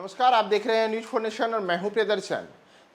नमस्कार, आप देख रहे हैं न्यूज फॉर नेशन और मैं हूं प्रियदर्शन।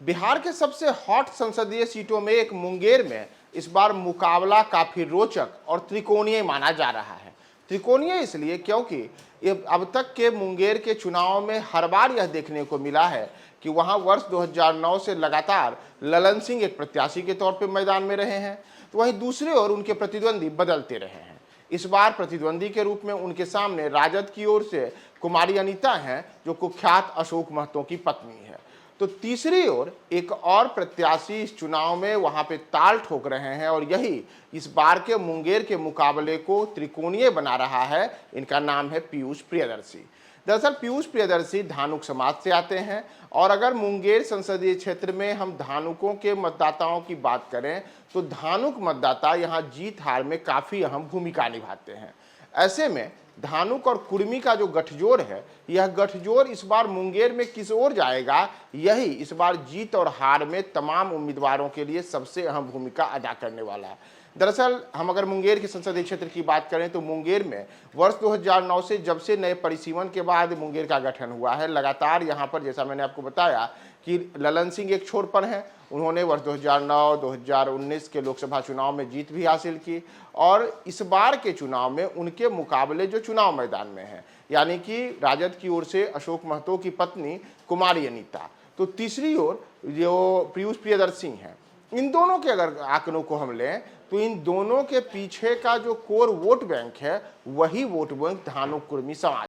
बिहार के सबसे हॉट संसदीय सीटों में एक मुंगेर में इस बार मुकाबला काफी रोचक और त्रिकोणीय माना जा रहा है। त्रिकोणीय इसलिए क्योंकि ये अब तक के मुंगेर के चुनाव में हर बार यह देखने को मिला है कि वहां वर्ष 2009 से लगातार ललन सिंह एक प्रत्याशी के तौर पर मैदान में रहे हैं, तो वहीं दूसरी ओर उनके प्रतिद्वंदी बदलते रहे हैं। इस बार प्रतिद्वंदी के रूप में उनके सामने राजद की ओर से कुमारी अनीता हैं, जो कुख्यात अशोक महतो की पत्नी है। तो तीसरी ओर एक और प्रत्याशी इस चुनाव में वहां पे ताल ठोक रहे हैं और यही इस बार के मुंगेर के मुकाबले को त्रिकोणीय बना रहा है। इनका नाम है पीयूष प्रियदर्शी। दरअसल पीयूष प्रियदर्शी धानुक समाज से आते हैं और अगर मुंगेर संसदीय क्षेत्र में हम धानुकों के मतदाताओं की बात करें तो धानुक मतदाता यहां जीत हार में काफी अहम भूमिका निभाते हैं। ऐसे में धानुक और कुर्मी का जो गठजोड़ है, यह गठजोड़ इस बार मुंगेर में किस ओर जाएगा, यही इस बार जीत और हार में तमाम उम्मीदवारों के लिए सबसे अहम भूमिका अदा करने वाला है। दरअसल हम अगर मुंगेर के संसदीय क्षेत्र की बात करें तो मुंगेर में वर्ष 2009 से जब से नए परिसीमन के बाद मुंगेर का गठन हुआ है, लगातार यहाँ पर जैसा मैंने आपको बताया कि ललन सिंह एक छोर पर हैं। उन्होंने वर्ष 2009-2019 के लोकसभा चुनाव में जीत भी हासिल की और इस बार के चुनाव में उनके मुकाबले जो चुनाव मैदान में है, यानी कि राजद की ओर से अशोक महतो की पत्नी कुमारी अनीता, तो तीसरी ओर जो पीयूष प्रियदर्शी हैं। इन दोनों के अगर आंकड़ों को हम लें तो इन दोनों के पीछे का जो कोर वोट बैंक है, वही वोट बैंक धानुक कुर्मी समाज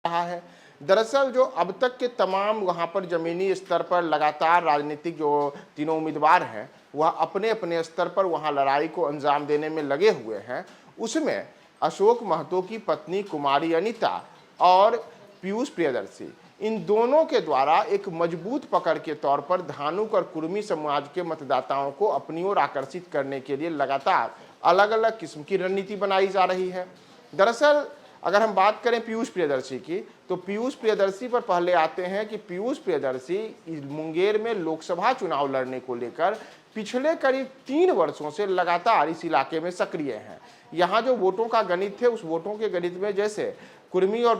रहा है। दरअसल जो अब तक के तमाम वहां पर जमीनी स्तर पर लगातार राजनीतिक जो तीनों उम्मीदवार हैं, वह अपने अपने स्तर पर वहां लड़ाई को अंजाम देने में लगे हुए हैं। उसमें अशोक महतो की पत्नी कुमारी अनीता और पीयूष प्रियदर्शी, इन दोनों के द्वारा एक मजबूत पकड़ के तौर पर धानुक और कुर्मी समाज के मतदाताओं को अपनी ओर आकर्षित करने के लिए लगातार अलग अलग किस्म की रणनीति बनाई जा रही है। दरअसल अगर हम बात करें पीयूष प्रियदर्शी की, तो पीयूष प्रियदर्शी पर पहले आते हैं कि पीयूष प्रियदर्शी मुंगेर में लोकसभा चुनाव लड़ने को लेकर पिछले करीब 3 वर्षों से लगातार इस इलाके में सक्रिय हैं। यहाँ जो वोटों का गणित है, उस वोटों के गणित में जैसे कुर्मी और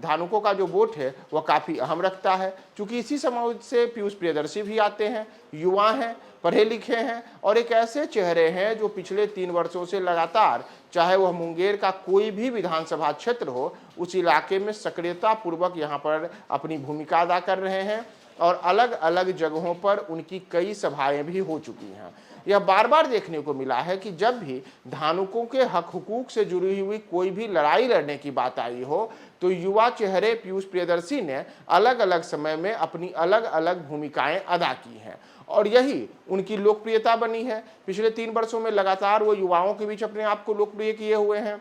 धानुकों का जो वोट है वह काफ़ी अहम रखता है, क्योंकि इसी समाज से पीयूष प्रियदर्शी भी आते हैं, युवा हैं, पढ़े लिखे हैं और एक ऐसे चेहरे हैं जो पिछले 3 वर्षों से लगातार, चाहे वह मुंगेर का कोई भी विधानसभा क्षेत्र हो, उस इलाके में सक्रियता पूर्वक यहाँ पर अपनी भूमिका अदा कर रहे हैं और अलग अलग जगहों पर उनकी कई सभाएं भी हो चुकी हैं। यह बार बार देखने को मिला है कि जब भी धानुकों के हक हुकूक से जुड़ी हुई कोई भी लड़ाई लड़ने की बात आई हो, तो युवा चेहरे पीयूष प्रियदर्शी ने अलग अलग समय में अपनी अलग अलग भूमिकाएं अदा की हैं और यही उनकी लोकप्रियता बनी है। पिछले 3 वर्षों में लगातार वो युवाओं के बीच अपने आप को लोकप्रिय किए हुए हैं।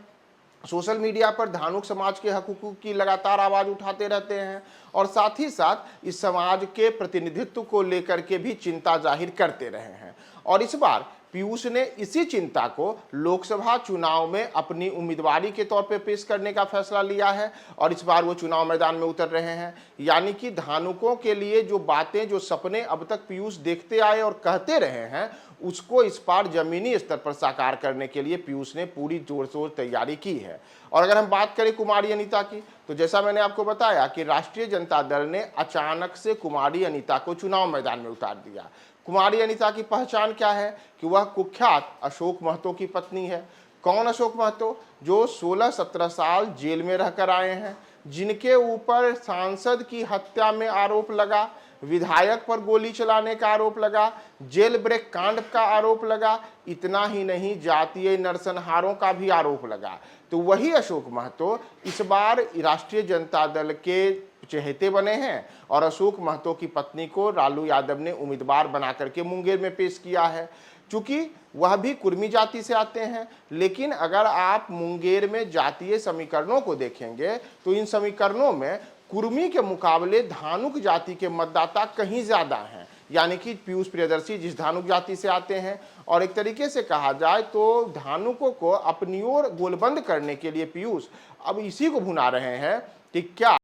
सोशल मीडिया पर धानुक समाज के हक हुकूक की लगातार आवाज उठाते रहते हैं और साथ ही साथ इस समाज के प्रतिनिधित्व को लेकर के भी चिंता जाहिर करते रहे हैं। और इस बार पीयूष ने इसी चिंता को लोकसभा चुनाव में अपनी उम्मीदवारी के तौर पर पेश करने का फैसला लिया है और इस बार वो चुनाव मैदान में उतर रहे हैं। यानी कि धानुकों के लिए जो बातें, जो सपने अब तक पीयूष देखते आए और कहते रहे हैं, उसको इस बार जमीनी स्तर पर साकार करने के लिए पीयूष ने पूरी जोर शोर तैयारी की है। और अगर हम बात करें कुमारी अनीता की, तो जैसा मैंने आपको बताया कि राष्ट्रीय जनता दल ने अचानक से कुमारी अनीता को चुनाव मैदान में उतार दिया। कुमारी अनीता की पहचान क्या है कि वह कुख्यात अशोक महतो की पत्नी है। कौन अशोक महतो? जो 16-17 साल जेल में रहकर आए हैं, जिनके ऊपर सांसद की हत्या में आरोप लगा, विधायक पर गोली चलाने का आरोप लगा, जेल ब्रेक कांड का आरोप लगा, इतना ही नहीं जातीय नरसंहारों का भी आरोप लगा। तो वही अशोक महतो इस बार राष्ट्रीय जनता दल के चहेते बने हैं और अशोक महतो की पत्नी को लालू यादव ने उम्मीदवार बना करके मुंगेर में पेश किया है। चूंकि वह भी कुर्मी जाति से आते हैं, लेकिन अगर आप मुंगेर में जातीय समीकरणों को देखेंगे तो इन समीकरणों में कुर्मी के मुकाबले धानुक जाति के मतदाता कहीं ज्यादा हैं। यानी कि पीयूष प्रियदर्शी जिस धानुक जाति से आते हैं, और एक तरीके से कहा जाए तो धानुकों को अपनी ओर गोलबंद करने के लिए पीयूष अब इसी को भुना रहे हैं कि क्या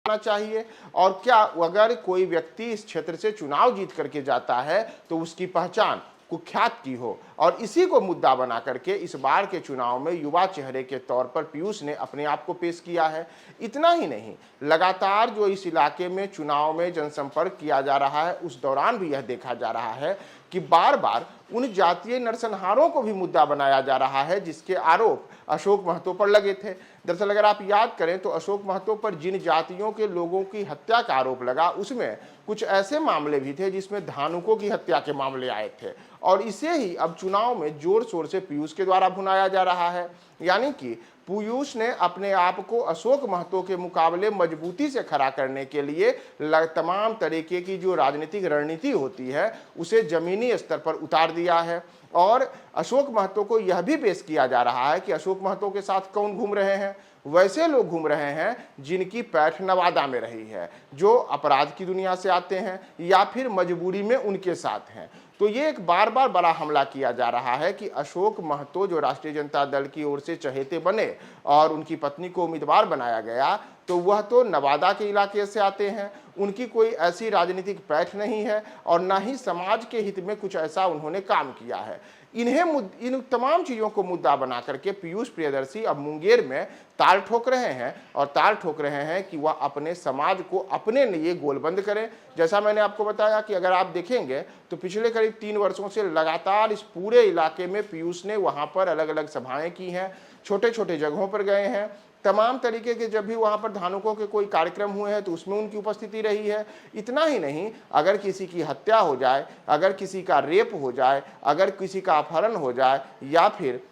चाहिए और क्या अगर कोई व्यक्ति इस क्षेत्र से चुनाव जीत करके जाता है तो उसकी पहचान कुख्यात की हो। और इसी को मुद्दा बना करके इस बार के चुनाव में युवा चेहरे के तौर पर पीयूष ने अपने आप को पेश किया है। इतना ही नहीं, लगातार जो इस इलाके में चुनाव में जनसंपर्क किया जा रहा है उस दौरान भी यह देखा जा रहा है कि बार बार उन जातीय नरसंहारों को भी मुद्दा बनाया जा रहा है जिसके आरोप अशोक महतो पर लगे थे। दरअसल अगर आप याद करें तो अशोक महतो पर जिन जातियों के लोगों की हत्या का आरोप लगा उसमें कुछ ऐसे मामले भी थे जिसमें धानुकों की हत्या के मामले आए थे, और इसे ही अब चुनाव में जोर शोर से पीयूष के द्वारा भुनाया जा रहा है। यानी कि पीयूष ने अपने आप को अशोक महतो के मुकाबले मजबूती से खड़ा करने के लिए तमाम तरीके की जो राजनीतिक रणनीति होती है उसे जमीनी स्तर पर उतार दिया है। और अशोक महतो को यह भी पेश किया जा रहा है कि अशोक महतो के साथ कौन घूम रहे हैं। वैसे लोग घूम रहे हैं जिनकी पैठ नवादा में रही है, जो अपराध की दुनिया से आते हैं या फिर मजबूरी में उनके साथ हैं। तो ये एक बार बार बड़ा हमला किया जा रहा है कि अशोक महतो जो राष्ट्रीय जनता दल की ओर से चहेते बने और उनकी पत्नी को उम्मीदवार बनाया गया, तो वह तो नवादा के इलाके से आते हैं, उनकी कोई ऐसी राजनीतिक पैठ नहीं है और ना ही समाज के हित में कुछ ऐसा उन्होंने काम किया है। इन तमाम चीज़ों को मुद्दा बना करके पीयूष प्रियदर्शी अब मुंगेर में ताल ठोक रहे हैं, और ताल ठोक रहे हैं कि वह अपने समाज को अपने लिए गोलबंद करें। जैसा मैंने आपको बताया कि अगर आप देखेंगे तो पिछले करीब 3 वर्षों से लगातार इस पूरे इलाके में पीयूष ने वहाँ पर अलग अलग सभाएं की हैं, छोटे छोटे जगहों पर गए हैं, तमाम तरीके के जब भी वहाँ पर धानुकों के कोई कार्यक्रम हुए हैं तो उसमें उनकी उपस्थिति रही है। इतना ही नहीं, अगर किसी की हत्या हो जाए, अगर किसी का रेप हो जाए, अगर किसी का अपहरण हो जाए या फिर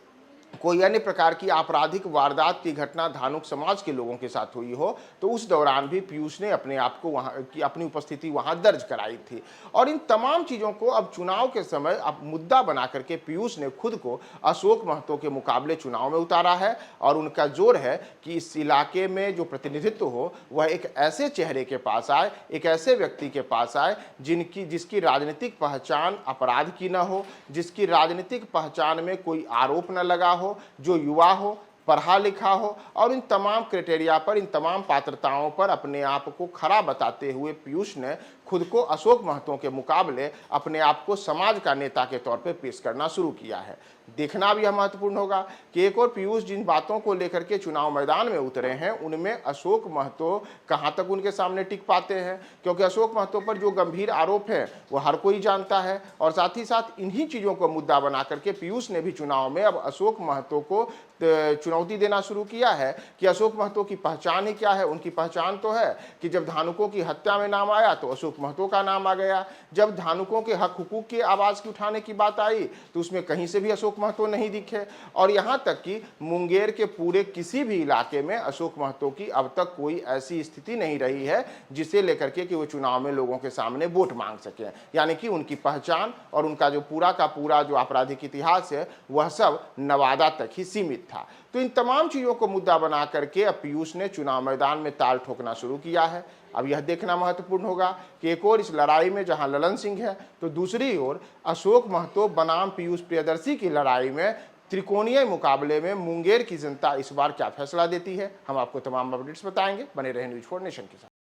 कोई अन्य प्रकार की आपराधिक वारदात की घटना धानुक समाज के लोगों के साथ हुई हो, तो उस दौरान भी पीयूष ने अपने आप को वहाँ की अपनी उपस्थिति वहाँ दर्ज कराई थी। और इन तमाम चीज़ों को अब चुनाव के समय अब मुद्दा बना करके पीयूष ने खुद को अशोक महतो के मुकाबले चुनाव में उतारा है, और उनका जोर है कि इस इलाके में जो प्रतिनिधित्व हो वह एक ऐसे चेहरे के पास आए, एक ऐसे व्यक्ति के पास आए जिसकी राजनीतिक पहचान अपराध की न हो, जिसकी राजनीतिक पहचान में कोई आरोप न लगा हो, जो युवा हो, पढ़ा लिखा हो, और इन तमाम क्राइटेरिया पर, इन तमाम पात्रताओं पर अपने आप को खरा बताते हुए पीयूष ने खुद को अशोक महतो के मुकाबले अपने आप को समाज का नेता के तौर पर पेश करना शुरू किया है। देखना भी यह महत्वपूर्ण होगा कि एक और पीयूष जिन बातों को लेकर के चुनाव मैदान में उतरे हैं उनमें अशोक महतो कहां तक उनके सामने टिक पाते हैं, क्योंकि अशोक महतो पर जो गंभीर आरोप है वो हर कोई जानता है। और साथ ही साथ इन्हीं चीज़ों को मुद्दा बना करके पीयूष ने भी चुनाव में अब अशोक महतो को चुनौती देना शुरू किया है कि अशोक महतो की पहचान ही क्या है। उनकी पहचान तो है कि जब धानुकों की हत्या में नाम आया तो अशोक महतो का नाम आ गया, जब धानुकों के हक हुकूक की आवाज़ की उठाने की बात आई तो उसमें कहीं से भी अशोक महतो नहीं दिखे, और यहाँ तक कि मुंगेर के पूरे किसी भी इलाके में अशोक महतो की अब तक कोई ऐसी स्थिति नहीं रही है जिसे लेकर के कि वो चुनाव में लोगों के सामने वोट मांग सके। यानी कि उनकी पहचान और उनका जो पूरा का पूरा जो आपराधिक इतिहास है वह सब नवादा तक ही सीमित था। तो इन तमाम चीज़ों को मुद्दा बना करके अब पीयूष ने चुनाव मैदान में ताल ठोकना शुरू किया है। अब यह देखना महत्वपूर्ण होगा कि एक और इस लड़ाई में जहां ललन सिंह है तो दूसरी ओर अशोक महतो बनाम पीयूष प्रियदर्शी की लड़ाई में त्रिकोणीय मुकाबले में मुंगेर की जनता इस बार क्या फैसला देती है। हम आपको तमाम अपडेट्स बताएंगे, बने रहें न्यूज़ 4 नेशन के साथ।